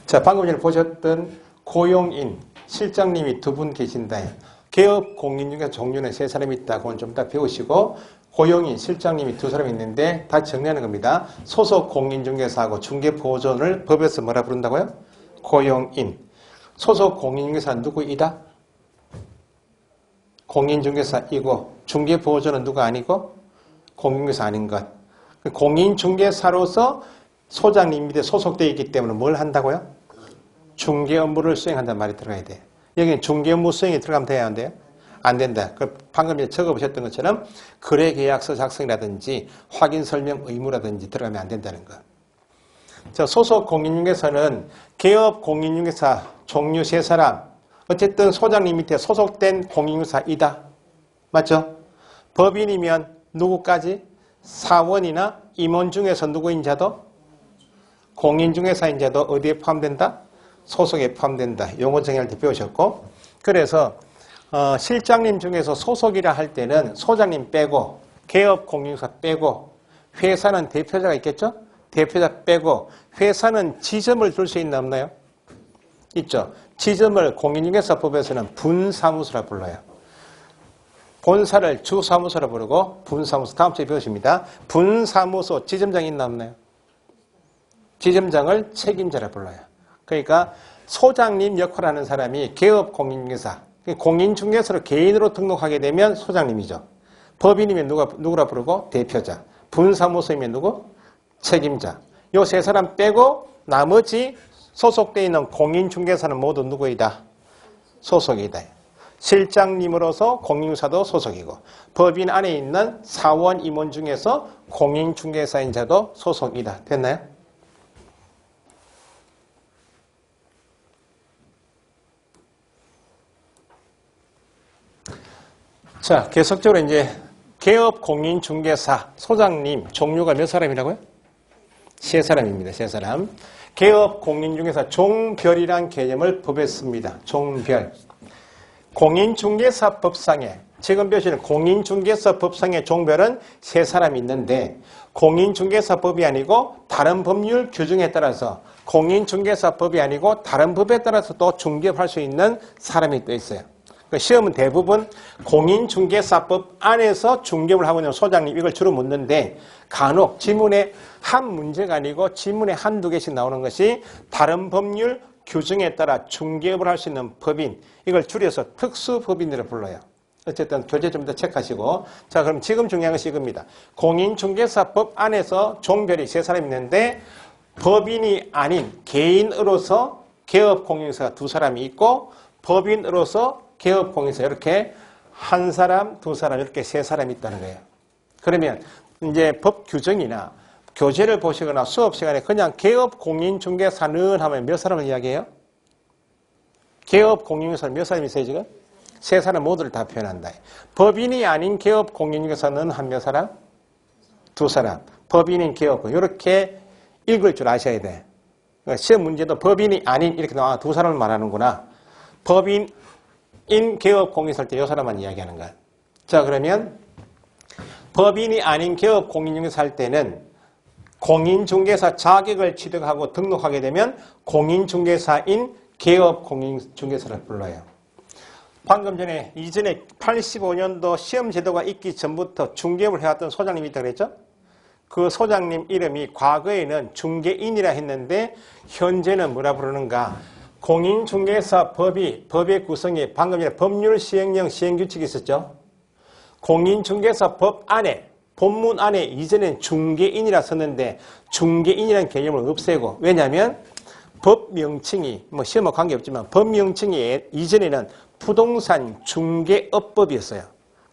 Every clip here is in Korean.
자, 방금 전에 보셨던 고용인, 실장님이 두 분 계신다. 개업 공인 중에 종류는 세 사람이 있다. 그건 좀 이따 배우시고, 고용인, 실장님이 두 사람이 있는데 다 정리하는 겁니다. 소속 공인중개사하고 중개보조원을 법에서 뭐라 부른다고요? 고용인. 소속 공인중개사 누구이다? 공인중개사이고, 중개보조원은 누가 아니고? 공인중개사 아닌 것. 공인중개사로서 소장님 밑에 소속되어 있기 때문에 뭘 한다고요? 중개 업무를 수행한다는 말이 들어가야 돼요. 여기는 중개 업무 수행이 들어가면 돼야 안 돼요? 안 된다. 방금 전에 적어보셨던 것처럼 거래계약서 작성이라든지 확인 설명 의무라든지 들어가면 안 된다는 거. 자, 소속 공인중개사는 개업 공인중개사 종류 세 사람, 어쨌든 소장님 밑에 소속된 공인중개사이다. 맞죠? 법인이면 누구까지? 사원이나 임원 중에서 누구인 자도? 공인중개사인 자도 어디에 포함된다? 소속에 포함된다. 용어 정의할 때 배우셨고, 그래서 실장님 중에서 소속이라 할 때는 소장님 빼고 개업 공인중개사 빼고 회사는 대표자가 있겠죠? 대표자 빼고 회사는 지점을 둘 수 있나 없나요? 있죠. 지점을 공인중개사법에서는 분사무소라 불러요. 본사를 주사무소라 부르고 분사무소 다음 주에 배우십니다. 분사무소 지점장이 있나 없나요? 지점장을 책임자라 불러요. 그러니까 소장님 역할을 하는 사람이 개업 공인중개사, 공인중개사로 개인으로 등록하게 되면 소장님이죠. 법인이면 누구라 부르고? 대표자. 분사무소이면 누구? 책임자. 요 세 사람 빼고 나머지 소속되어 있는 공인중개사는 모두 누구이다? 소속이다. 실장님으로서 공인중개사도 소속이고, 법인 안에 있는 사원 임원 중에서 공인중개사인 자도 소속이다. 됐나요? 자, 계속적으로 이제 개업 공인중개사 소장님 종류가 몇 사람이라고요? 세 사람입니다. 세 사람. 개업 공인중개사 종별이란 개념을 법에 씁니다. 종별. 공인중개사법상에 지금 배우시는 공인중개사법상의 종별은 세 사람이 있는데 공인중개사법이 아니고 다른 법률 규정에 따라서 공인중개사법이 아니고 다른 법에 따라서 또 중개할 수 있는 사람이 또 있어요. 시험은 대부분 공인중개사법 안에서 중개를 하고 있는 소장님 이걸 주로 묻는데 간혹 지문에 한 문제가 아니고 지문에 한두 개씩 나오는 것이 다른 법률 규정에 따라 중개업을 할 수 있는 법인, 이걸 줄여서 특수법인이라고 불러요. 어쨌든 교재 좀 더 체크하시고. 자, 그럼 지금 중요한 것이 이겁니다. 공인중개사법 안에서 종별이 세 사람이 있는데 법인이 아닌 개인으로서 개업 공인중개사가 두 사람이 있고 법인으로서 개업 공인중개사 이렇게 한 사람, 두 사람 이렇게 세 사람이 있다는 거예요. 그러면 이제 법 규정이나 교재를 보시거나 수업 시간에 그냥 개업 공인중개사는 하면 몇 사람을 이야기해요? 개업 공인중개사는 몇 사람이 있어요 지금? 세 사람 모두를 다 표현한다. 법인이 아닌 개업 공인중개사는 한 몇 사람? 두 사람. 법인인 개업 이렇게 읽을 줄 아셔야 돼. 시험 문제도 법인이 아닌 이렇게 나와 두 사람을 말하는구나. 법인인 개업 공인중개사 할 때 이 사람만 이야기하는 거야. 자, 그러면 법인이 아닌 개업 공인중개사 할 때는 공인중개사 자격을 취득하고 등록하게 되면 공인중개사인 개업 공인중개사를 불러요. 방금 전에 이전에 85년도 시험 제도가 있기 전부터 중개업을 해왔던 소장님이 있다고 그랬죠? 그 소장님 이름이 과거에는 중개인이라 했는데 현재는 뭐라 부르는가? 공인중개사 법의 구성에 방금 전에 법률 시행령 시행규칙이 있었죠? 공인중개사법 안에 본문 안에 이전엔 중개인이라 썼는데 중개인이라는 개념을 없애고, 왜냐하면 법 명칭이 뭐 시험과 관계없지만 법 명칭이 이전에는 부동산 중개업법이었어요.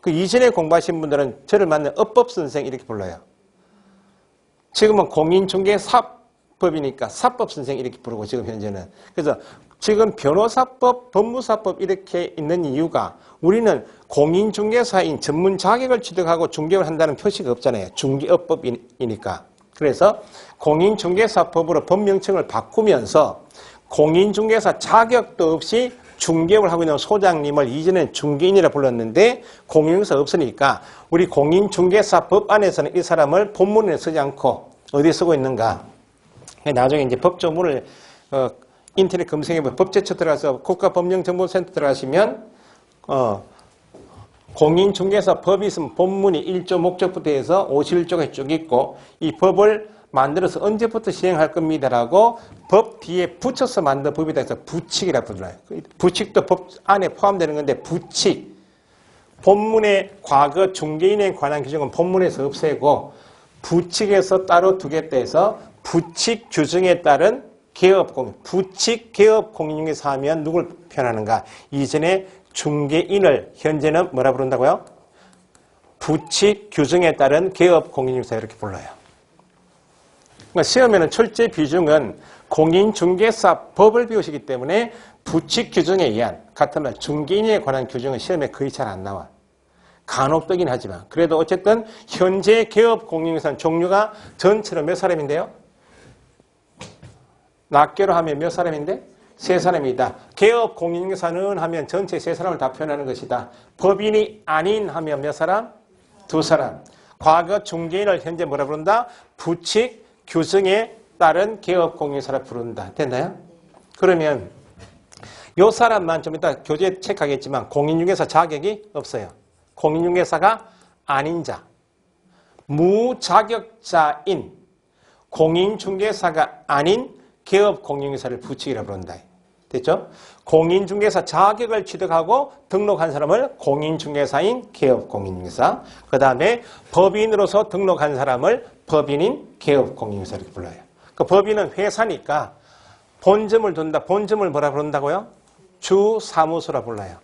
그 이전에 공부하신 분들은 저를 만난 업법선생 이렇게 불러요. 지금은 공인중개사법이니까 사법선생 이렇게 부르고 지금 현재는. 그래서 지금 변호사법, 법무사법 이렇게 있는 이유가 우리는 공인중개사인 전문 자격을 취득하고 중개업을 한다는 표시가 없잖아요. 중개업법이니까. 그래서 공인중개사법으로 법명칭을 바꾸면서 공인중개사 자격도 없이 중개업을 하고 있는 소장님을 이전엔 중개인이라 불렀는데 공인중개사 없으니까 우리 공인중개사법 안에서는 이 사람을 본문에 쓰지 않고 어디에 쓰고 있는가. 나중에 이제 법조문을 인터넷 검색해보면 법제처 들어가서 국가법령정보센터 들어가시면 공인중개사 법이 있으면 본문이 1조 목적부터 해서 51조가 쭉 있고 이 법을 만들어서 언제부터 시행할 겁니다라고 법 뒤에 붙여서 만든 법이다 해서 부칙이라고 불러요. 부칙도 법 안에 포함되는 건데 부칙. 본문의 과거 중개인에 관한 규정은 본문에서 없애고 부칙에서 따로 두겠다 해서 부칙 규정에 따른 개업공인, 부칙 개업공인중개사 하면 누굴 표현하는가? 이전에 중개인을 현재는 뭐라 부른다고요? 부칙 규정에 따른 개업공인중개사 이렇게 불러요. 그러니까 시험에는 철제 비중은 공인중개사 법을 배우시기 때문에 부칙 규정에 의한 같은 말 중개인에 관한 규정은 시험에 거의 잘 안 나와. 간혹 뜨긴 하지만 그래도 어쨌든 현재 개업공인중개사는 종류가 전체로 몇 사람인데요? 낱개로 하면 몇 사람인데? 3사람이다. 개업공인중개사는 하면 전체 3사람을 다 표현하는 것이다. 법인이 아닌 하면 몇 사람? 2사람. 과거 중개인을 현재 뭐라 부른다? 부칙 규정에 따른 개업공인중개사를 부른다. 됐나요? 그러면 요 사람만 좀 이따 교재 체크하겠지만 공인중개사 자격이 없어요. 공인중개사가 아닌 자, 무자격자인 공인중개사가 아닌 개업공인중개사를 부칙이라고 부른다. 됐죠? 공인중개사 자격을 취득하고 등록한 사람을 공인중개사인 개업공인중개사, 그 다음에 법인으로서 등록한 사람을 법인인 개업공인중개사 이렇게 불러요. 그 법인은 회사니까 본점을 둔다. 본점을 뭐라 부른다고요? 주사무소라 불러요.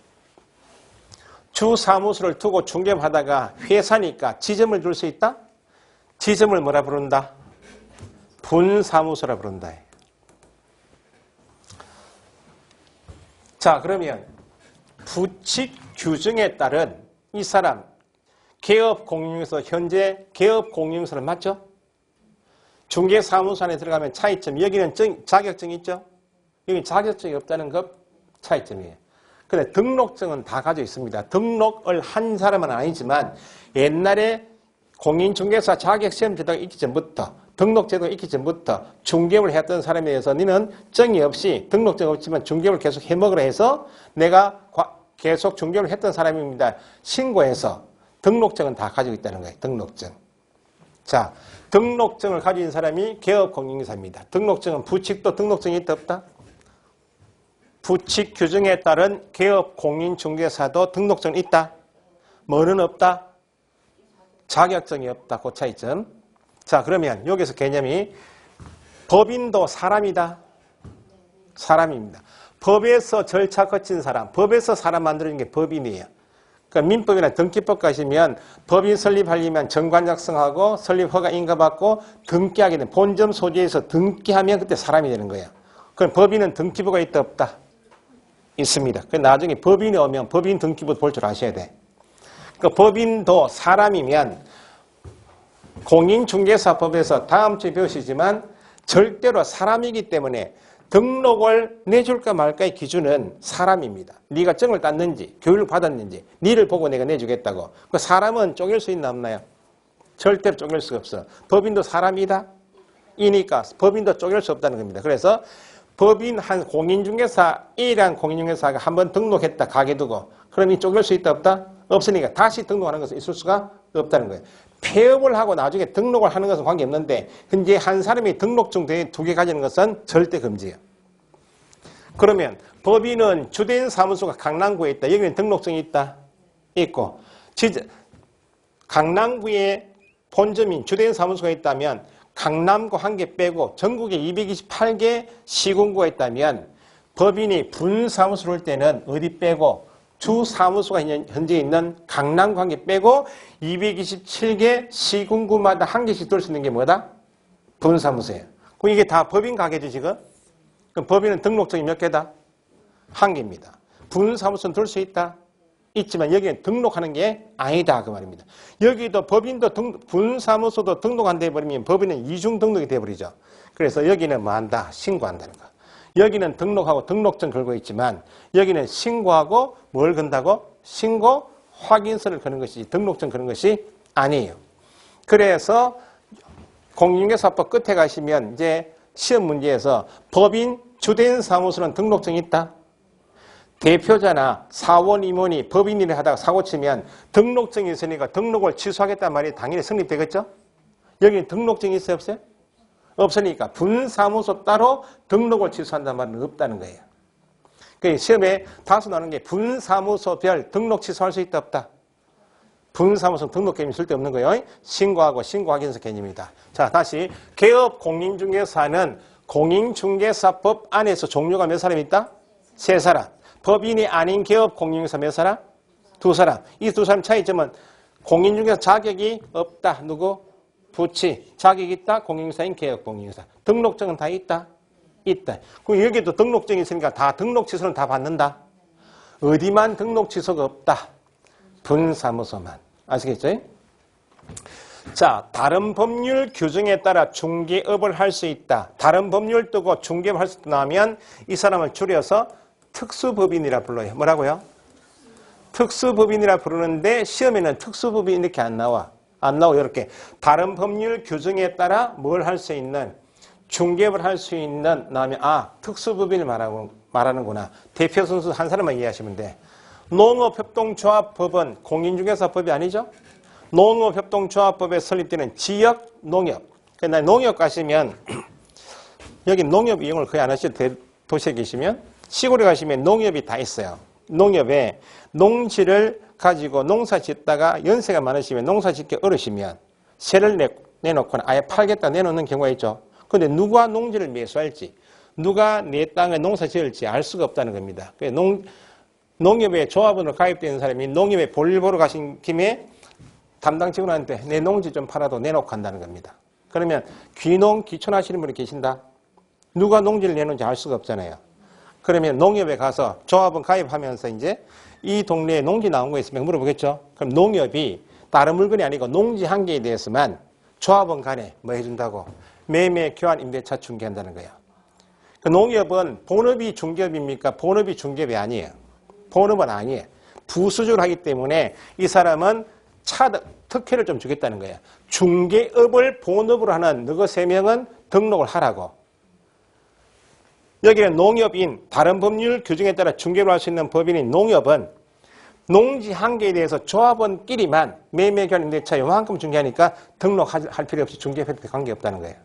주사무소를 두고 중개하다가 회사니까 지점을 둘 수 있다? 지점을 뭐라 부른다? 분사무소라 부른다. 자, 그러면 부칙 규정에 따른 이 사람 개업공인중개사 현재 개업공인중개사는 맞죠? 중개사무소 안에 들어가면 차이점. 여기는 자격증이 있죠? 여기 자격증이 없다는 것 차이점이에요. 근데 등록증은 다 가지고 있습니다. 등록을 한 사람은 아니지만 옛날에 공인중개사 자격시험 제도가 있기 전부터 등록제도가 있기 전부터 중개업을 했던 사람에 대해서 너는 증이 없이 등록증 없지만 중개업을 계속 해먹으라 해서 내가 계속 중개업을 했던 사람입니다. 신고해서 등록증은 다 가지고 있다는 거예요. 등록증. 자, 등록증을 가진 사람이 개업공인중개사입니다. 등록증은 부칙도 등록증이 있다 없다? 부칙 규정에 따른 개업공인중개사도 등록증이 있다? 뭐는 없다? 자격증이 없다. 그 차이점. 자, 그러면 여기서 개념이 법인도 사람이다. 사람입니다. 법에서 절차 거친 사람, 법에서 사람 만드는 게 법인이에요. 그러니까 민법이나 등기법 가시면 법인 설립하려면 정관 작성하고 설립 허가 인가받고 등기하게 되면 본점 소지에서 등기하면 그때 사람이 되는 거예요. 그럼 법인은 등기부가 있다 없다? 있습니다. 그 나중에 법인이 오면 법인 등기부 볼 줄 아셔야 돼. 그러니까 법인도 사람이면 공인중개사법에서 다음 주에 배우시지만 절대로 사람이기 때문에 등록을 내줄까 말까의 기준은 사람입니다. 네가 증을 땄는지 교육을 받았는지 니를 보고 내가 내주겠다고. 그 사람은 쪼갤 수 있나 없나요? 절대로 쪼갤 수가 없어. 법인도 사람이다? 이니까 법인도 쪼갤 수 없다는 겁니다. 그래서 법인 한 공인중개사 A라는 공인중개사가 한번 등록했다 가게 두고 그럼 이 쪼갤 수 있다 없다? 없으니까 다시 등록하는 것은 있을 수가 없다는 거예요. 폐업을 하고 나중에 등록을 하는 것은 관계없는데 현재 한 사람이 등록증 2개 가지는 것은 절대 금지예요. 그러면 법인은 주된 사무소가 강남구에 있다. 여기는 등록증이 있다. 있고 강남구에 본점인 주된 사무소가 있다면 강남구 1개 빼고 전국에 228개 시군구가 있다면 법인이 분사무소를 할 때는 어디 빼고 주사무소가 현재 있는 강남구 1개 빼고 227개 시군구마다 1개씩 둘 수 있는 게 뭐다? 분사무소예요. 그럼 이게 다 법인 가게죠 지금? 그럼 법인은 등록증이 몇 개다? 1개입니다. 분사무소는 둘 수 있다? 있지만 여기는 등록하는 게 아니다 그 말입니다. 여기도 법인도 분사무소도 등록한다 해버리면 법인은 이중 등록이 돼버리죠. 그래서 여기는 뭐 한다? 신고한다는 거. 여기는 등록하고 등록증 걸고 있지만 여기는 신고하고 뭘 건다고? 신고 확인서를 거는 것이지 등록증 거는 것이 아니에요. 그래서 공인중개사법 끝에 가시면 이제 시험 문제에서 법인 주된 사무소는 등록증이 있다. 대표자나 사원, 임원이 법인일을 하다가 사고 치면 등록증이 있으니까 등록을 취소하겠다는 말이 당연히 성립되겠죠? 여기 등록증이 있어요, 없어요? 없으니까 분사무소 따로 등록을 취소한다는 말은 없다는 거예요. 그러니까 시험에 다수 나오는 게 분사무소별 등록 취소할 수 있다, 없다? 분사무소 등록 개념이 쓸데없는 거예요. 신고하고 신고확인서 개념이다. 자, 다시 개업 공인중개사는 공인중개사법 안에서 종류가 몇 사람 있다? 3사람. 법인이 아닌 개업 공인중개사 몇 사람? 2사람. 이 2사람 차이점은 공인중개사 자격이 없다. 누구? 부치. 자격이 있다. 공인중개사인 개업 공인중개사. 등록증은 다 있다. 있다. 그럼 여기도 등록증이 있으니까 다 등록 취소는 다 받는다. 어디만 등록 취소가 없다. 분사무소만. 아시겠죠? 자, 다른 법률 규정에 따라 중개업을 할 수 있다. 다른 법률 뜨고 중개업을 할 수 있다 하면 이 사람을 줄여서 특수법인이라 불러요. 뭐라고요? 특수법인이라 부르는데 시험에는 특수법인 이렇게 안 나와. 안 나오고 이렇게 다른 법률 규정에 따라 뭘 할 수 있는 중개업을 할 수 있는 나면 특수법인을 말하는구나. 대표 선수 한 사람만 이해하시면 돼. 농업협동조합법은 공인중개사법이 아니죠? 농업협동조합법에 설립되는 지역농협. 그러니까 농협 가시면 여기 농협 이용을 거의 안 하셔도 돼. 도시에 계시면 시골에 가시면 농협이 다 있어요. 농협에 농지를 가지고 농사 짓다가 연세가 많으시면 농사 짓기 어려시면 세를 내놓거나 아예 팔겠다 내놓는 경우가 있죠. 그런데 누가 농지를 매수할지 누가 내 땅에 농사 지을지 알 수가 없다는 겁니다. 농협에 조합원으로 가입되는 사람이 농협에 볼일 보러 가신 김에 담당 직원한테 내 농지 좀 팔아도 내놓고 간다는 겁니다. 그러면 귀농, 귀촌하시는 분이 계신다. 누가 농지를 내놓은지 알 수가 없잖아요. 그러면 농협에 가서 조합원 가입하면서 이제 이 동네에 농지 나온 거 있으면 물어보겠죠. 그럼 농협이 다른 물건이 아니고 농지 한 개에 대해서만 조합원 간에 뭐 해준다고? 매매, 교환, 임대차 중개한다는 거예요. 그 농협은 본업이 중개업입니까? 본업이 중개업이 아니에요. 본업은 아니에요. 부수주를 하기 때문에 이 사람은 특혜를 좀 주겠다는 거예요. 중개업을 본업으로 하는 너희 3명은 등록을 하라고. 여기는 농협인, 다른 법률 규정에 따라 중개업을 할 수 있는 법인인 농협은 농지 한 개에 대해서 조합원끼리만 매매, 교환, 임대차 요만큼 중개하니까 등록할 필요 없이 중개업해도 관계없다는 거예요.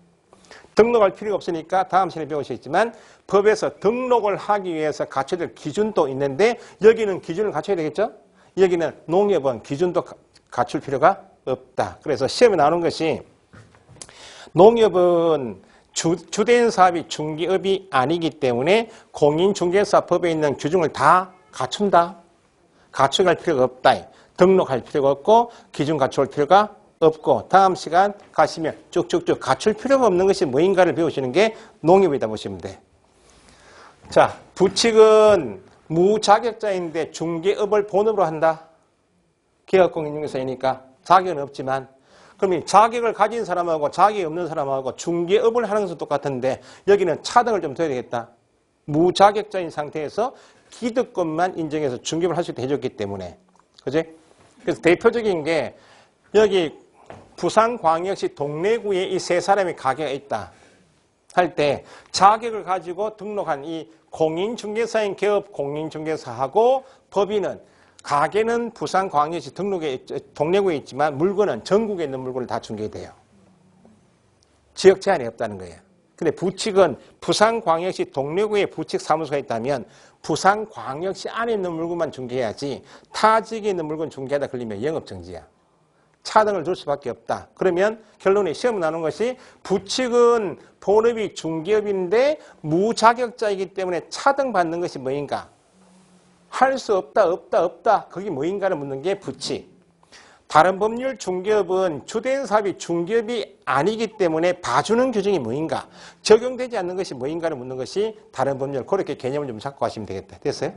등록할 필요가 없으니까 다음 시간에 배우시겠지만 법에서 등록을 하기 위해서 갖춰야 될 기준도 있는데 여기는 기준을 갖춰야 되겠죠? 여기는 농협은 기준도 갖출 필요가 없다. 그래서 시험에 나오는 것이 농협은 주된 사업이 중개업이 아니기 때문에 공인중개사법에 있는 규정을 다 갖춘다. 갖춰갈 필요가 없다. 등록할 필요가 없고 기준 갖출 필요가 없고 다음 시간 가시면 쭉쭉쭉 갖출 필요가 없는 것이 뭐인가를 배우시는 게 농협이다 보시면 돼. 자, 부칙은 무자격자인데 중개업을 본업으로 한다. 개업공인중개사이니까 자격은 없지만 그럼 이 자격을 가진 사람하고 자격이 없는 사람하고 중개업을 하는 것은 똑같은데 여기는 차등을 좀 둬야 되겠다. 무자격자인 상태에서 기득권만 인정해서 중개업을 할 수 있게 해줬기 때문에. 그지? 그래서 대표적인 게 여기 부산광역시 동래구에 이 3사람의 가게가 있다 할 때 자격을 가지고 등록한 이 공인중개사인 개업 공인중개사하고 법인은 가게는 부산광역시 동래구에 있지만 물건은 전국에 있는 물건을 다 중개돼요. 지역 제한이 없다는 거예요. 근데 부칙은 부산광역시 동래구에 부칙 사무소가 있다면 부산광역시 안에 있는 물건만 중개해야지 타 지역에 있는 물건 중개하다 걸리면 영업정지야. 차등을 둘 수밖에 없다. 그러면 결론에 시험에 나오는 것이 부칙은 본업이 중개업인데 무자격자이기 때문에 차등 받는 것이 뭐인가? 할 수 없다. 그게 뭐인가를 묻는 게 부칙. 다른 법률 중개업은 주된 사업이 중개업이 아니기 때문에 봐주는 규정이 뭐인가? 적용되지 않는 것이 뭐인가를 묻는 것이 다른 법률. 그렇게 개념을 좀 잡고 하시면 되겠다. 됐어요?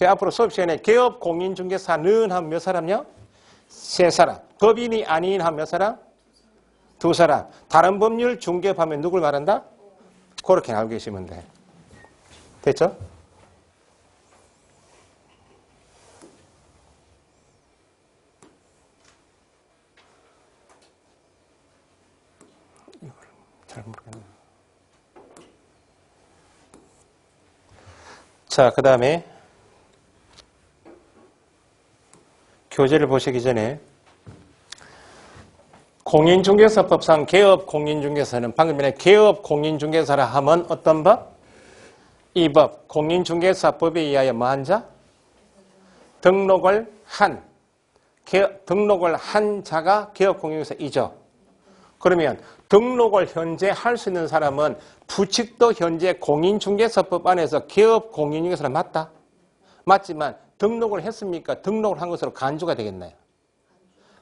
앞으로 수업 시간에 개업 공인중개사는 하면 몇 사람요? 3사람. 법인이 아닌 하면 몇 사람? 2사람. 다른 법률 중개업하면 누굴 말한다? 그렇게 알고 계시면 돼. 됐죠? 이걸 잘 모르겠네. 자, 그 다음에 교재를 보시기 전에 공인중개사법상 개업공인중개사는 방금 전에 개업공인중개사라 하면 어떤 법? 이 법, 공인중개사법에 의하여 뭐한 자? 등록을 한 자가 개업공인중개사이죠. 그러면 등록을 현재 할 수 있는 사람은 부칙도 현재 공인중개사법 안에서 개업공인중개사는 맞다. 맞지만 등록을 했습니까? 등록을 한 것으로 간주가 되겠나요?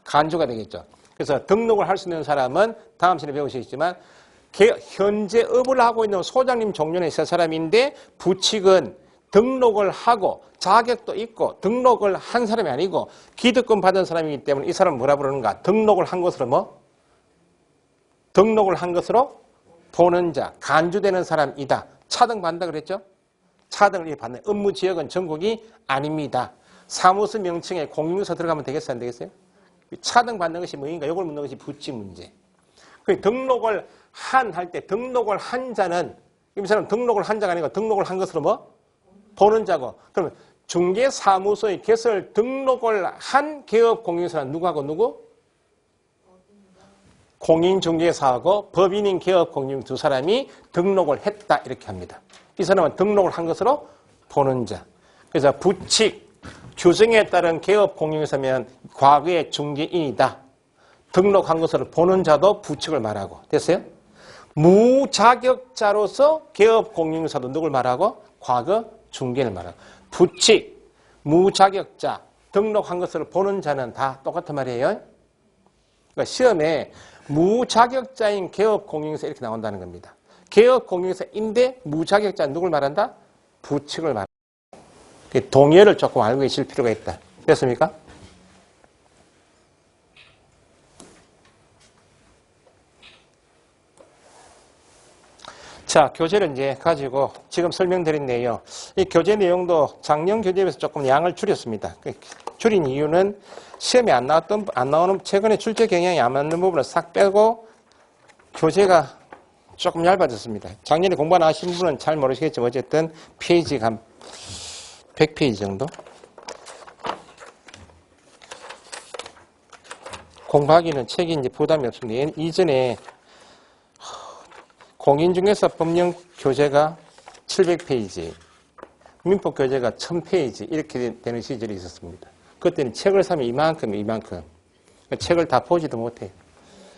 간주가 되겠죠. 그래서 등록을 할 수 있는 사람은 다음 시간에 배우시겠지만 현재 업을 하고 있는 소장님 종류는 세 사람인데 부칙은 등록을 하고 자격도 있고 등록을 한 사람이 아니고 기득권 받은 사람이기 때문에 이 사람은 뭐라 부르는가? 등록을 한 것으로 뭐? 등록을 한 것으로 보는 자, 간주되는 사람이다. 차등받는다 그랬죠? 차등을 받는 업무 지역은 전국이 아닙니다. 사무소 명칭에 공인중개사 들어가면 되겠어요? 안 되겠어요? 차등받는 것이 뭐인가? 이걸 묻는 것이 부칙 문제. 등록을 할 때 등록을 한 자는 이 사람은 등록을 한 자가 아니고 등록을 한 것으로 뭐? 보는 자고. 그러면 중개사무소의 개설 등록을 한 개업공인중개사는 누구하고 누구? 공인중개사하고 법인인 개업공인 두 사람이 등록을 했다 이렇게 합니다. 이 사람은 등록을 한 것으로 보는 자. 그래서 부칙, 규정에 따른 개업공인중개사면 과거의 중개인이다. 등록한 것으로 보는 자도 부칙을 말하고. 됐어요? 무자격자로서 개업공인중개사도 누굴 말하고? 과거 중개인을 말하고. 부칙, 무자격자, 등록한 것으로 보는 자는 다 똑같은 말이에요. 그러니까 시험에 무자격자인 개업공인중개사 이렇게 나온다는 겁니다. 개업공인중개사인데 무자격자는 누굴 말한다? 부칙을 말한다. 동의어를 조금 알고 계실 필요가 있다. 됐습니까? 자, 교재를 이제 가지고 지금 설명드린 내용, 이 교재 내용도 작년 교재에 비해서 조금 양을 줄였습니다. 줄인 이유는 시험에 안 나오는 최근에 출제 경향이 안 맞는 부분을 싹 빼고 교재가 조금 얇아졌습니다. 작년에 공부 안 하신 분은 잘 모르시겠지만 어쨌든 페이지가 한 100페이지 정도? 공부하기는 책이 이제 부담이 없습니다. 이전에 공인중개사 법령 교재가 700페이지, 민법 교재가 1000페이지 이렇게 되는 시절이 있었습니다. 그때는 책을 사면 이만큼. 책을 다 보지도 못해요.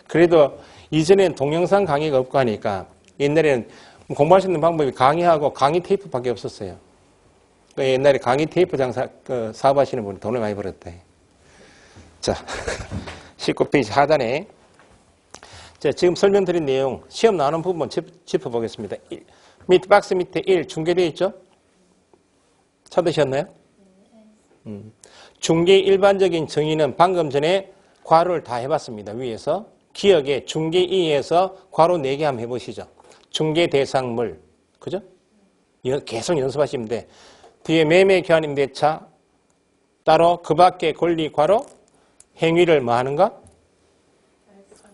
그래도 이전엔 동영상 강의가 없고 하니까 옛날에는 공부할 수 있는 방법이 강의하고 강의 테이프밖에 없었어요. 옛날에 강의 테이프 장사 사업하시는 분이 돈을 많이 벌었다. 자, 19페이지 하단에 자, 지금 설명드린 내용 시험 나오는 부분 짚어보겠습니다. 박스 밑에 1 중개되어 있죠? 찾으셨나요? 중개의 일반적인 정의는 방금 전에 괄호를 다 해봤습니다. 위에서 기억에 중개이에서 괄호 4개 한번 해보시죠. 중개 대상물, 그죠? 계속 연습하시면 돼. 뒤에 매매 교환 임대차 따로 그 밖에 권리 괄호 행위를 뭐 하는가?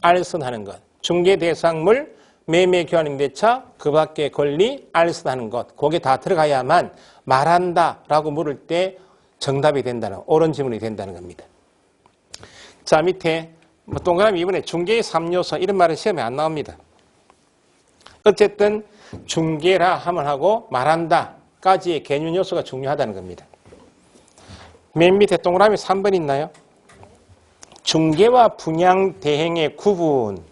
알선하는 것. 중개 대상물 매매 교환 임대차 그 밖에 권리 알선하는 것. 그게 다 들어가야만 말한다라고 물을 때 정답이 된다는 옳은 지문이 된다는 겁니다. 자, 밑에 동그라미 이번에 중개의 3요소 이런 말은 시험에 안 나옵니다. 어쨌든 중개라 하면 하고 말한다까지의 개념 요소가 중요하다는 겁니다. 맨 밑에 동그라미 3번 있나요? 중개와 분양 대행의 구분.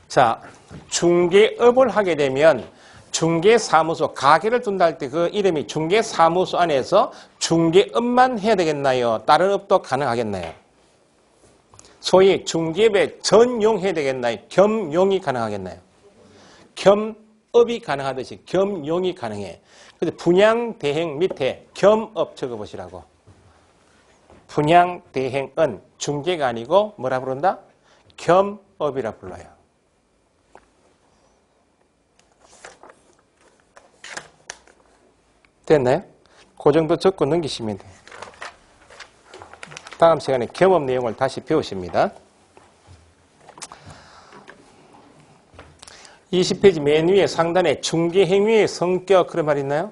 자, 중개업을 하게 되면 중개사무소, 가게를 둔다 할 때 그 이름이 중개사무소 안에서 중개업만 해야 되겠나요? 다른 업도 가능하겠나요? 소위 중개업에 전용해야 되겠나요? 겸용이 가능하겠나요? 겸업이 가능하듯이 겸용이 가능해. 그래서 분양 대행 밑에 겸업 적어보시라고. 분양 대행은 중개가 아니고 뭐라 부른다? 겸업이라 불러요. 됐나요? 그 정도 적고 넘기시면 돼요. 다음 시간에 겸업 내용을 다시 배우십니다. 20페이지 맨 위에 상단에 중개행위의 성격 그런 말 있나요?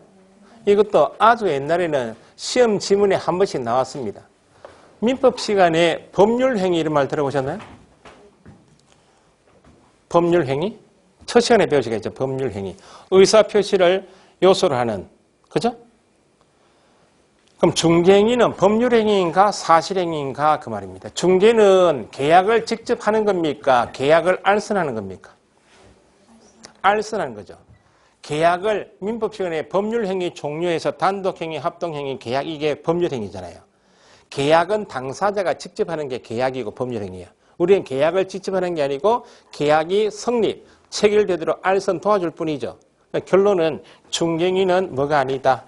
이것도 아주 옛날에는 시험 지문에 한 번씩 나왔습니다. 민법 시간에 법률행위 이런 말 들어보셨나요? 법률행위? 첫 시간에 배우시겠죠. 법률행위. 의사표시를 요소로 하는. 그죠? 그럼 중개행위는 법률행위인가 사실행위인가 그 말입니다. 중개는 계약을 직접 하는 겁니까? 계약을 알선하는 겁니까? 알선하는 거죠. 계약을 민법 시간에 법률행위 종료해서 단독행위, 합동행위, 계약 이게 법률행위잖아요. 계약은 당사자가 직접 하는 게 계약이고 법률행위야. 우리는 계약을 직접 하는 게 아니고 계약이 성립, 체결되도록 알선 도와줄 뿐이죠. 그러니까 결론은 중개행위는 뭐가 아니다.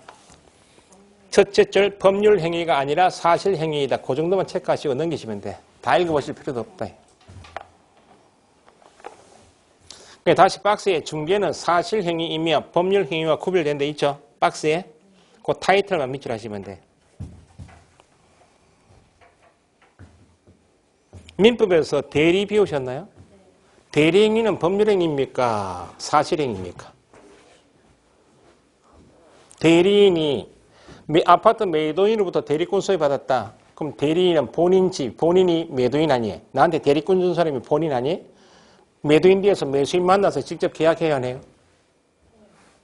첫째 줄 법률행위가 아니라 사실행위이다. 그 정도만 체크하시고 넘기시면 돼. 다 읽어보실 필요도 없다. 그러니까 다시 박스에 중개는 사실행위이며 법률행위와 구별된 데 있죠. 박스에. 그 타이틀만 밑줄 하시면 돼. 민법에서 대리 배우셨나요? 대리행위는 법률행위입니까? 사실행위입니까? 대리인이 아파트 매도인으로부터 대리권 소유받았다. 그럼 대리인은 본인이 매도인 아니에요? 나한테 대리권 준 사람이 본인 아니에요? 매도인 뒤에서 매수인 만나서 직접 계약해야 하네요.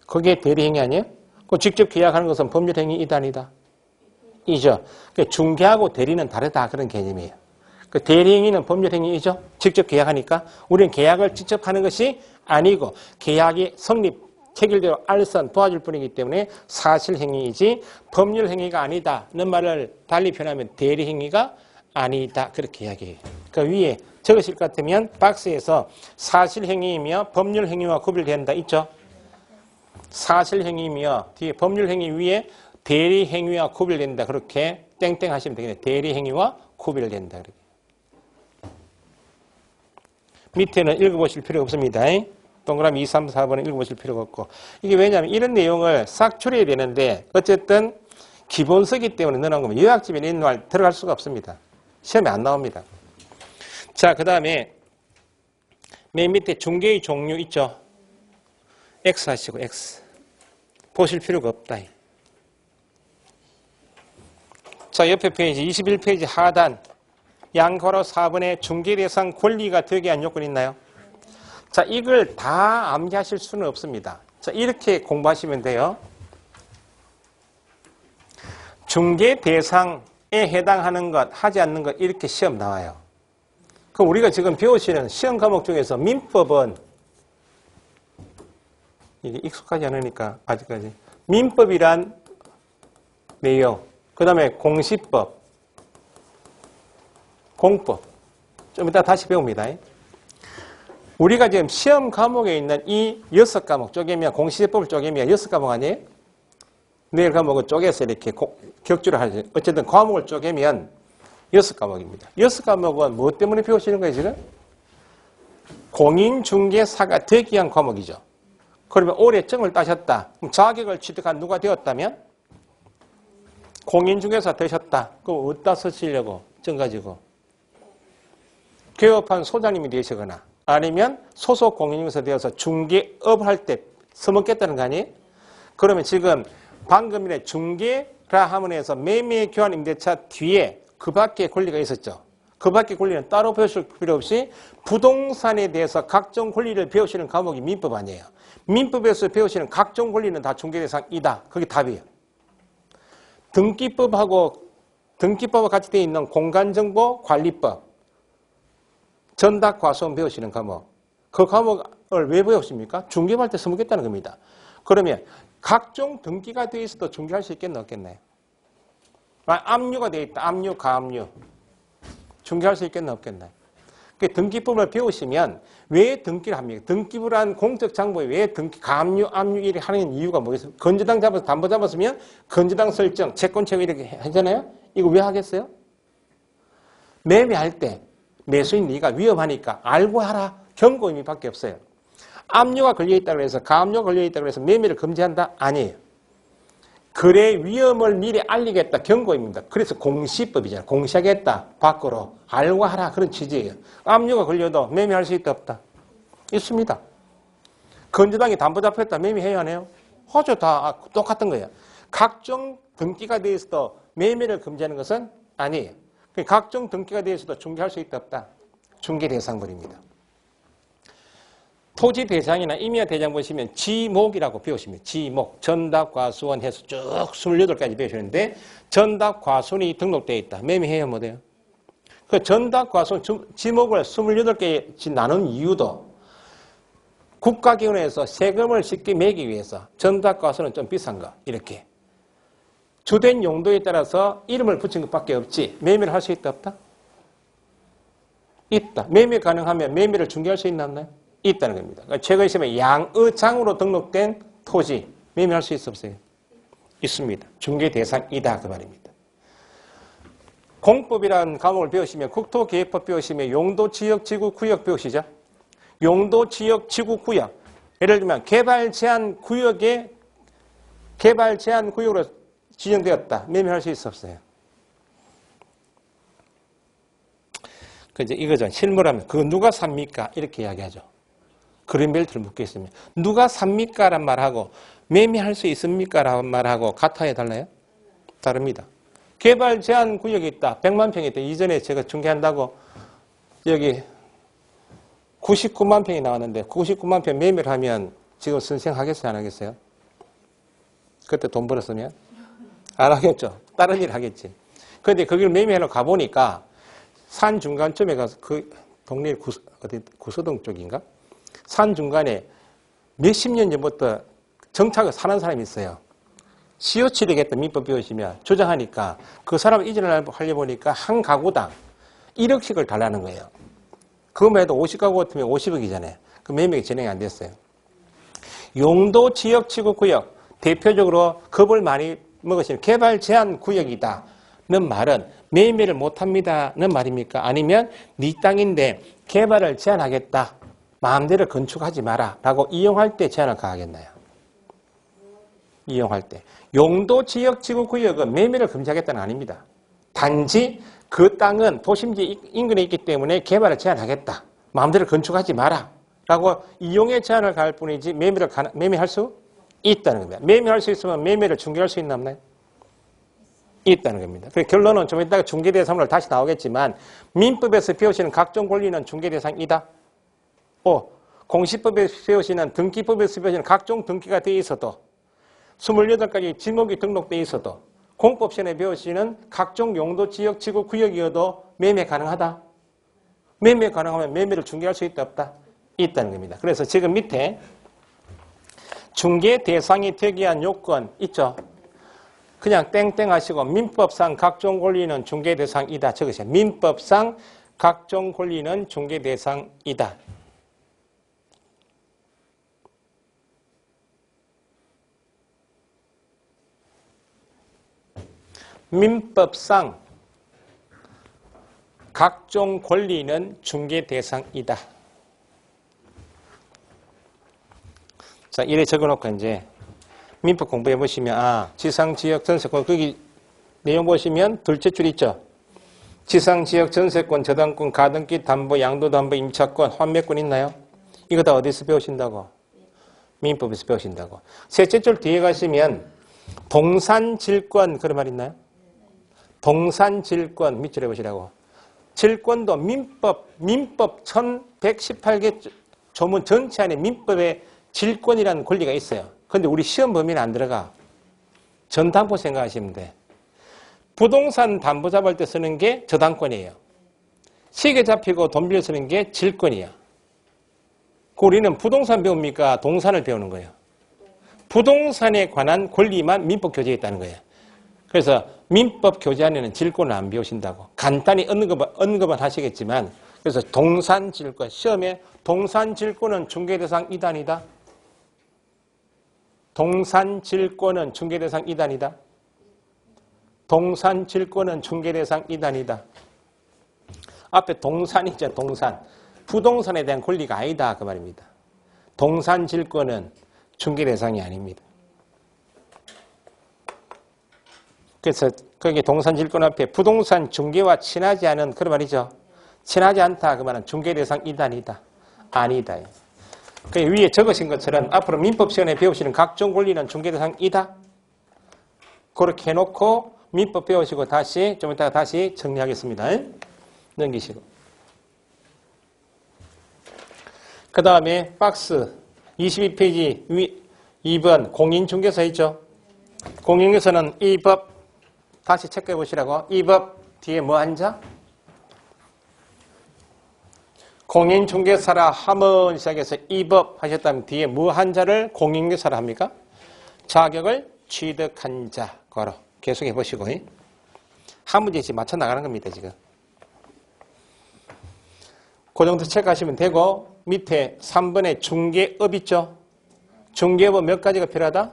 그게 대리행위 아니에요? 그 직접 계약하는 것은 법률행위이다 아니다? 이죠. 중개하고 대리는 다르다 그런 개념이에요. 그 대리행위는 법률행위이죠. 직접 계약하니까 우리는 계약을 직접 하는 것이 아니고 계약이 성립, 체결되어 알선 도와줄 뿐이기 때문에 사실행위이지 법률행위가 아니다는 말을 달리 표현하면 대리행위가 아니다 그렇게 이야기해요. 그 위에 적으실 것 같으면 박스에서 사실행위이며 법률행위와 구별된다 있죠. 사실행위이며 뒤에 법률행위 위에 대리행위와 구별된다 그렇게 땡땡 하시면 되겠네요. 대리행위와 구별된다. 그렇게. 밑에는 읽어보실 필요 없습니다. 동그라미 2, 3, 4번은 읽어보실 필요가 없고. 이게 왜냐하면 이런 내용을 싹 추려야 되는데 어쨌든 기본서기 때문에 넣어놓은 거면 요약집에 있는 말 들어갈 수가 없습니다. 시험에 안 나옵니다. 자, 그 다음에 맨 밑에 중개의 종류 있죠. X 하시고 X. 보실 필요가 없다. 자, 옆에 페이지 21페이지 하단 양괄호 4번에 중개대상 권리가 되게 한 요건이 있나요? 자, 이걸 다 암기하실 수는 없습니다. 자, 이렇게 공부하시면 돼요. 중개대상에 해당하는 것, 하지 않는 것 이렇게 시험 나와요. 그럼 우리가 지금 배우시는 시험 과목 중에서 민법은 이게 익숙하지 않으니까 아직까지 민법이란 내용, 그 다음에 공시법, 공법 좀 이따 다시 배웁니다. 우리가 지금 시험 과목에 있는 이 6과목 쪼개면 공시제법을 쪼개면 6과목 아니에요? 내일 과목을 쪼개서 이렇게 격주를 하죠. 어쨌든 과목을 쪼개면 6과목입니다. 6과목은 무엇 때문에 배우시는 거예요 지금? 공인중개사가 되기 위한 과목이죠. 그러면 올해 정을 따셨다. 그럼 자격을 취득한 누가 되었다면? 공인중개사 되셨다. 그럼 어디다 쓰시려고? 정 가지고. 개업한 소장님이 되시거나 아니면 소속 공인중개사 되어서 중개업 할 때 써먹겠다는 거 아니에요? 그러면 지금 방금 전에 중개라 하면에서 매매 교환 임대차 뒤에 그 밖에 권리가 있었죠. 그 밖에 권리는 따로 배우실 필요 없이 부동산에 대해서 각종 권리를 배우시는 과목이 민법 아니에요. 민법에서 배우시는 각종 권리는 다 중개대상이다. 그게 답이에요. 등기법과 같이 되어 있는 공간정보관리법, 전담과수원 배우시는 과목. 그 과목을 왜 배우십니까? 중개할 때 써먹겠다는 겁니다. 그러면 각종 등기가 되어 있어도 중개할 수 있겠나 없겠나요? 압류가 되어 있다. 압류, 가압류. 중개할 수 있겠나 없겠나요? 등기법을 배우시면 왜 등기를 합니까? 등기부란 공적 장부에 왜 등기, 가압류, 압류 이렇게 하는 이유가 뭐겠어요? 건조당 잡아서 담보 잡았으면 건조당 설정, 채권채권 이렇게 하잖아요? 이거 왜 하겠어요? 매매할 때 매수인 네가 위험하니까 알고 하라. 경고 의미밖에 없어요. 압류가 걸려있다고 해서 가압류가 걸려있다고 해서 매매를 금지한다? 아니에요. 거래 위험을 미리 알리겠다. 경고입니다. 그래서 공시법이잖아요. 공시하겠다. 밖으로. 알고 하라. 그런 취지예요. 압류가 걸려도 매매할 수 있다 없다? 있습니다. 건조당이 담보 잡혔다. 매매해야 하네요. 하죠. 다 똑같은 거예요. 각종 등기가 되어 있어도 매매를 금지하는 것은 아니에요. 각종 등기가 되어 있어도 중개할 수 있다 없다. 중개 대상물입니다. 토지 대장이나 임야 대장 보시면 지목이라고 배우십니다. 지목, 전답, 과수원 해서 쭉 28가지 배우시는데 전답, 과수원이 등록되어 있다. 매매해요, 못해요? 그 전답, 과수원, 지목을 28개 나눈 이유도 국가기관에서 세금을 쉽게 매기 위해서 전답, 과수원은 좀 비싼 거 이렇게 주된 용도에 따라서 이름을 붙인 것밖에 없지 매매를 할 수 있다 없다? 있다. 매매 가능하면 매매를 중개할 수 있나 없나요? 있다는 겁니다. 그러니까 최근에 있으면 양의장으로 등록된 토지 매매할 수 있어 없어요? 있습니다. 중개 대상이다 그 말입니다. 공법이라는 과목을 배우시면 국토계획법 배우시면 용도, 지역, 지구, 구역 배우시죠? 용도, 지역, 지구, 구역. 예를 들면 개발 제한 구역에 개발 제한 구역으로 지정되었다. 매매할 수 있어 없어요? 이거죠. 실물하면 그거 누가 삽니까? 이렇게 이야기하죠. 그린벨트를 묶겠으면 누가 삽니까? 란 말하고 매매할 수 있습니까? 라는 말하고 같아야 달라요? 다릅니다. 개발 제한 구역이 있다. 100만 평이 있다. 이전에 제가 중개한다고 여기 99만 평이 나왔는데 99만 평 매매를 하면 지금 선생 하겠어요? 안 하겠어요? 그때 돈 벌었으면? 안 하겠죠. 다른 일 하겠지. 그런데 거기를 매매하러 가보니까 산 중간쯤에 가서 그 동네 어디 구서동 쪽인가? 산 중간에 몇십 년 전부터 정착을 사는 사람이 있어요. 시효치르겠다 민법 배우시면 주장하니까 그 사람 이전을 하려 보니까 한 가구당 1억씩을 달라는 거예요. 그것만 해도 50가구 같으면 50억이잖아요. 그 매매가 진행이 안 됐어요. 용도, 지역, 지구, 구역 대표적으로 겁을 많이 먹으시는 개발 제한 구역이다. 는 말은 매매를 못합니다는 말입니까? 아니면 네 땅인데 개발을 제한하겠다. 마음대로 건축하지 마라. 라고 이용할 때 제한을 가하겠나요? 이용할 때. 용도, 지역, 지구, 구역은 매매를 금지하겠다는 아닙니다. 단지 그 땅은 도심지 인근에 있기 때문에 개발을 제한하겠다. 마음대로 건축하지 마라. 라고 이용의 제한을 가할 뿐이지 매매할 수 있다는 겁니다. 매매할 수 있으면 매매를 중개할 수 있나 없나요? 있다는 겁니다. 그래서 결론은 좀 이따가 중개대상으로 다시 나오겠지만 민법에서 배우시는 각종 권리는 중개대상이다. 공시법에서 배우시는 등기법에서 배우시는 각종 등기가 되어 있어도 28가지 지목이 등록되어 있어도 공법시험에 배우시는 각종 용도, 지역, 지구, 구역이어도 매매 가능하다. 매매 가능하면 매매를 중개할 수 있다 없다? 있다는 겁니다. 그래서 지금 밑에 중개 대상이 되기 위한 요건 있죠? 그냥 땡땡 하시고 민법상 각종 권리는 중개 대상이다 적으세요. 민법상 각종 권리는 중개 대상이다. 민법상 각종 권리는 중개 대상이다. 자, 이래 적어놓고 이제 민법 공부해 보시면 지상, 지역, 전세권 거기 내용 보시면 둘째 줄 있죠. 지상, 지역, 전세권, 저당권, 가등기, 담보, 양도담보, 임차권, 환매권 있나요? 이거 다 어디서 배우신다고? 민법에서 배우신다고. 셋째 줄 뒤에 가시면 동산질권 그런 말 있나요? 동산질권 밑줄에 보시라고. 질권도 민법 1118개 조문 전체 안에 민법에 질권이라는 권리가 있어요. 그런데 우리 시험 범위는 안 들어가. 전담보 생각하시면 돼. 부동산 담보 잡을 때 쓰는 게 저당권이에요. 시계 잡히고 돈 빌려 쓰는 게 질권이에요. 우리는 부동산 배웁니까? 동산을 배우는 거예요. 부동산에 관한 권리만 민법 교재에 있다는 거예요. 그래서 민법 교재 안에는 질권을 안 배우신다고. 간단히 언급은 하시겠지만 그래서 동산질권, 시험에 동산질권은 중개대상 2단이다. 동산질권은 중개대상 2단이다. 동산질권은 중개대상 2단이다. 앞에 동산이죠, 동산. 부동산에 대한 권리가 아니다, 그 말입니다. 동산질권은 중개대상이 아닙니다. 그래서 거기 동산질권 앞에 부동산 중개와 친하지 않은 그런 말이죠. 친하지 않다, 그 말은 중개대상 2단이다. 아니다. 그 위에 적으신 것처럼 앞으로 민법 시간에 배우시는 각종 권리는 중개대상이다. 그렇게 해놓고 민법 배우시고 다시 좀 이따가 다시 정리하겠습니다. 넘기시고. 그 다음에 박스 22페이지 2번 공인중개사 있죠. 공인중개사는 이 법 다시 체크해 보시라고. 이 법 뒤에 뭐 앉아? 공인중개사라 하면 시작해서 이 법 하셨다면 뒤에 뭐 한 자를 공인중개사라 합니까? 자격을 취득한 자 걸어. 계속해 보시고 한 문제씩 맞춰 나가는 겁니다. 지금 그 정도 체크하시면 되고 밑에 3번에 중개업 있죠. 중개업은 몇 가지가 필요하다?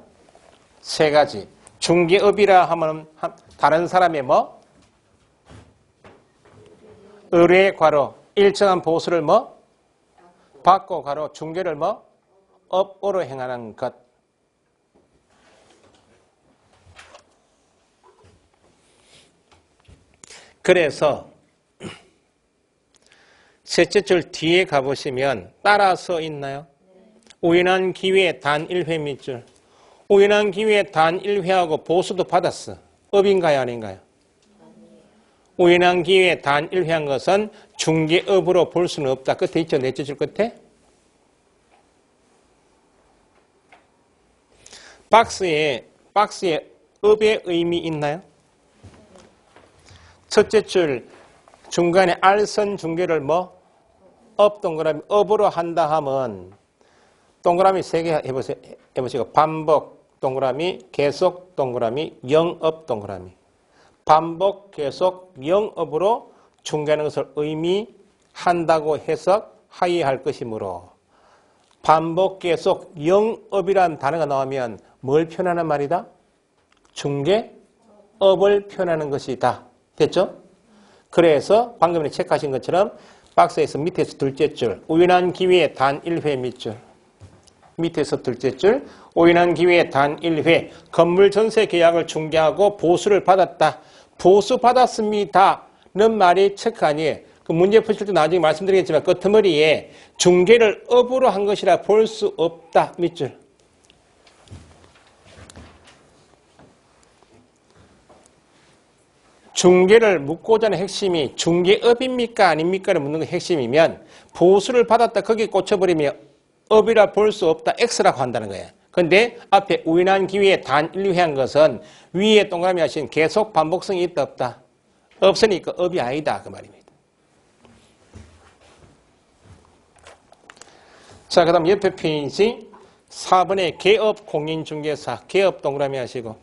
3가지. 중개업이라 하면 다른 사람의 뭐? 의뢰 괄호 일정한 보수를 뭐? 받고 괄호 중개를 뭐? 업으로 행하는 것. 그래서 셋째 줄 뒤에 가보시면 따라서 있나요? 우연한 기회에 단 1회 밑줄. 우연한 기회에 단 1회하고 보수도 받았어. 업인가요? 아닌가요? 우연한 기회에 단 1회한 것은 중개업으로 볼 수는 없다. 끝에 있죠? 넷째 줄 끝에? 박스에 업의 의미 있나요? 첫째 줄 중간에 알선 중개를 뭐? 업 동그라미 업으로 한다 하면 동그라미 3개 해보시고 반복 동그라미 계속 동그라미 영업 동그라미 반복 계속 영업으로 중개하는 것을 의미한다고 해석하여야 할 것이므로 반복 계속 영업이라는 단어가 나오면 뭘 표현하는 말이다? 중개업을 표현하는 것이다. 됐죠? 그래서 방금 전에 체크하신 것처럼 박스에서 밑에서 둘째 줄 우연한 기회에 단 1회 밑줄 밑에서 둘째 줄 우연한 기회에 단 1회 건물 전세 계약을 중개하고 보수를 받았다. 보수 받았습니다는 말이 체크 아니에요. 그 문제 푸실 때 나중에 말씀드리겠지만 끄트머리에 중개를 업으로 한 것이라 볼 수 없다. 밑줄. 중개를 묻고자 하는 핵심이 중개업입니까 아닙니까를 묻는 게 핵심이면 보수를 받았다 거기에 꽂혀버리면 업이라 볼 수 없다 X라고 한다는 거예요. 그런데 앞에 우연한 기회에 단 1회 한 것은 위에 동그라미 하신 계속 반복성이 있다 없다? 없으니까 업이 아니다 그 말입니다. 자, 그 다음 옆에 페이지 4번에 개업 공인중개사 개업 동그라미 하시고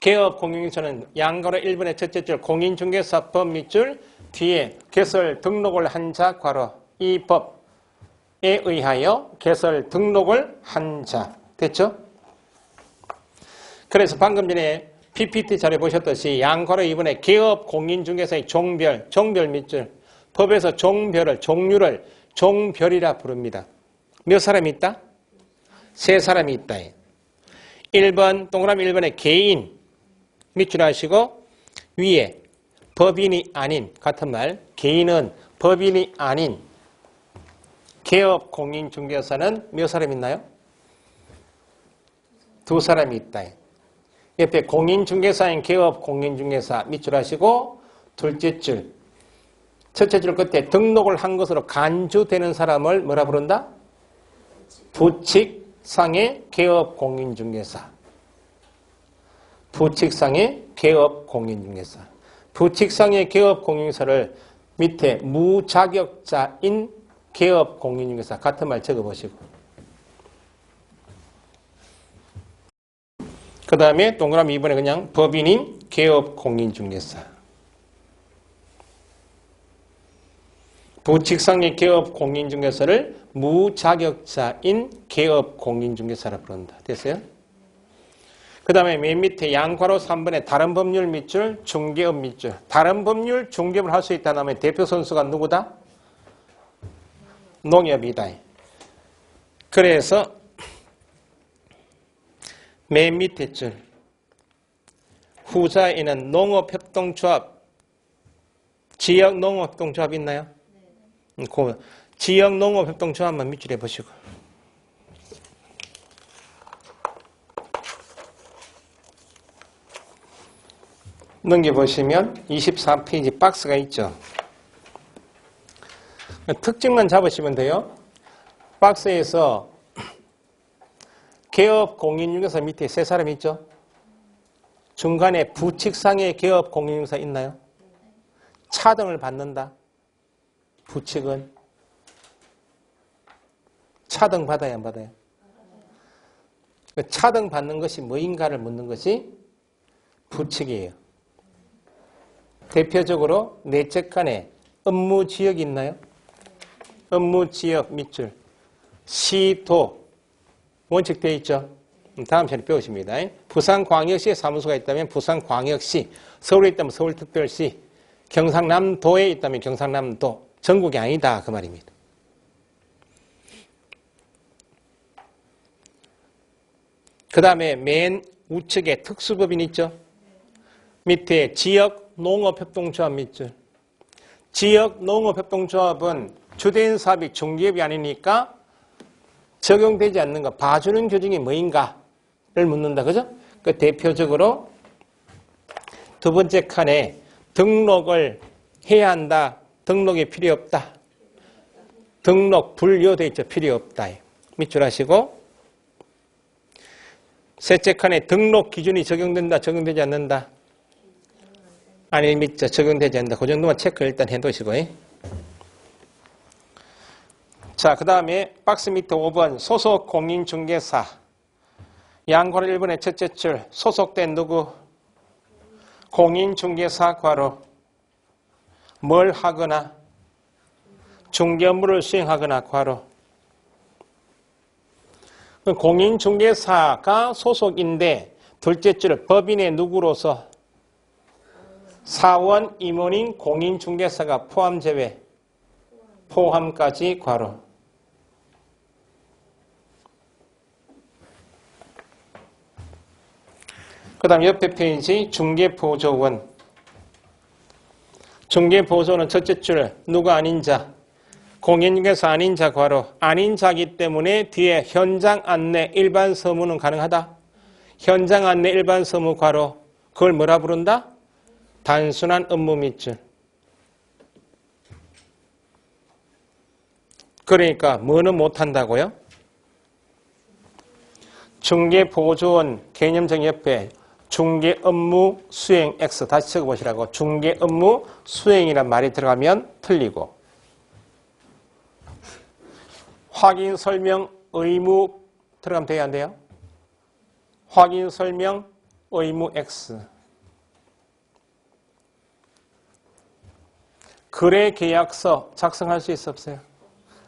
개업 공인중개사는 양가로 1번의 첫째 줄 공인중개사법 밑줄 뒤에 개설 등록을 한 자 괄호 이 법에 의하여 개설 등록을 한 자 됐죠? 그래서 방금 전에 PPT 자료 보셨듯이 양가로 2번에 개업 공인중개사의 종별 밑줄 법에서 종류를 종별이라 부릅니다. 몇 사람이 있다? 3사람이 있다. 1번 동그라미 1번에 개인 밑줄 하시고 위에 법인이 아닌 같은 말 개인은 법인이 아닌 개업 공인중개사는 몇 사람 있나요? 2사람이 있다. 옆에 공인중개사인 개업 공인중개사 밑줄 하시고 둘째 줄 첫째 줄 끝에 등록을 한 것으로 간주되는 사람을 뭐라 부른다? 부칙상의 개업 공인중개사 부칙상의 개업 공인중개사. 부칙상의 개업 공인중개사를 밑에 무자격자인 개업 공인중개사 같은 말 적어보시고 그 다음에 동그라미 2번에 그냥 법인인 개업 공인중개사 부칙상의 개업 공인중개사를 무자격자인 개업 공인중개사라 부른다. 됐어요? 그 다음에 맨 밑에 양괄호 3번에 다른 법률 밑줄, 중개업 밑줄. 다른 법률, 중개업을 할 수 있다는 다음에 대표 선수가 누구다? 농협이다. 그래서 맨 밑에 줄 후자에는 농업협동조합, 지역농업협동조합 있나요? 그 지역농업협동조합만 밑줄 해보시고 넘겨보시면 24페이지 박스가 있죠. 특징만 잡으시면 돼요. 박스에서 개업 공인중개사 밑에 세 사람이 있죠. 중간에 부칙상의 개업 공인중개사 있나요? 차등을 받는다. 부칙은 차등 받아야 안 받아요? 차등 받는 것이 뭐인가를 묻는 것이 부칙이에요. 대표적으로 내적 간에 업무 지역이 있나요? 업무 지역 밑줄 시도 원칙 되어 있죠. 다음 시간에 배우십니다. 부산광역시에 사무소가 있다면 부산광역시, 서울에 있다면 서울특별시, 경상남도에 있다면 경상남도, 전국이 아니다 그 말입니다. 그 다음에 맨 우측에 특수법인 있죠. 밑에 지역농업협동조합 밑줄. 지역농업협동조합은 주된 사업이 중개업이 아니니까 적용되지 않는 거, 봐주는 규정이 뭐인가를 묻는다. 그죠? 그 대표적으로 두 번째 칸에 등록을 해야 한다. 등록이 필요 없다. 등록 불료돼 있죠. 필요 없다. 밑줄 하시고 셋째 칸에 등록 기준이 적용된다. 적용되지 않는다. 아니 밑줄 적용되지 않는다. 그 정도만 체크 일단 해두시고. 자, 그 다음에 박스 밑에 5번 소속 공인중개사 양괄호 1번의 첫째 줄 소속된 누구? 공인중개사 괄호 뭘 하거나 중개 업무를 수행하거나 괄호 공인중개사가 소속인데 둘째 줄 법인의 누구로서 사원 임원인 공인중개사가 포함 제외 포함까지 괄호 그 다음 옆에 페이지 중개보조원. 중개보조원은 첫째 줄 누가 아닌 자. 공인중개사 아닌 자 괄호. 아닌 자기 때문에 뒤에 현장 안내 일반 서무는 가능하다. 현장 안내 일반 서무 괄호. 그걸 뭐라 부른다? 단순한 업무 밑줄. 그러니까 뭐는 못한다고요? 중개보조원 개념적 옆에 중개 업무 수행 X 다시 적어보시라고. 중개 업무 수행이란 말이 들어가면 틀리고 확인 설명 의무 들어가면 돼야 안 돼요? 확인 설명 의무 X 거래 계약서 작성할 수 있어 없어요?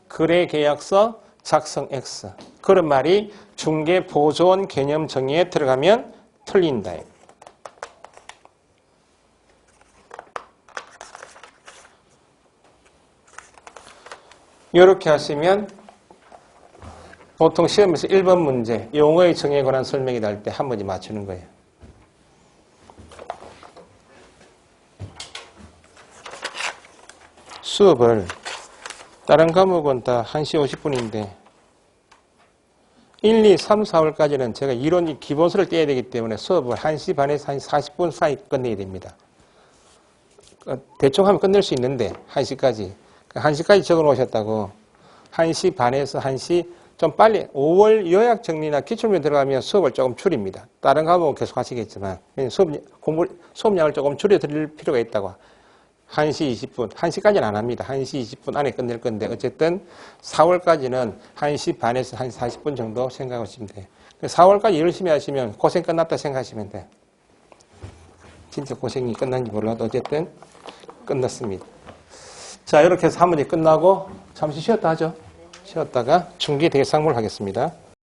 거래 계약서 작성 X 그런 말이 중개보조원 개념 정의에 들어가면 틀린다. 이렇게 하시면 보통 시험에서 1번 문제 용어의 정의에 관한 설명이 날 때 한 문제 맞추는 거예요. 수업을 다른 과목은 다 1시 50분인데 1, 2, 3, 4월까지는 제가 이론 기본서를 떼야 되기 때문에 수업을 1시 반에서 1시 40분 사이 끝내야 됩니다. 대충 하면 끝낼 수 있는데 1시까지. 1시까지 적어 놓으셨다고 1시 반에서 1시 좀 빨리 5월 요약 정리나 기출문제 들어가면 수업을 조금 줄입니다. 다른 과목은 계속 하시겠지만 수업량을 조금 줄여드릴 필요가 있다고. 1시 20분, 1시까지는 안 합니다. 1시 20분 안에 끝낼 건데 어쨌든 4월까지는 1시 반에서 1시 40분 정도 생각하시면 돼요. 4월까지 열심히 하시면 고생 끝났다 생각하시면 돼요. 진짜 고생이 끝난지 몰라도 어쨌든 끝났습니다. 자, 이렇게 해서 한 문제 끝나고 잠시 쉬었다 하죠. 쉬었다가 중개 대상물 하겠습니다.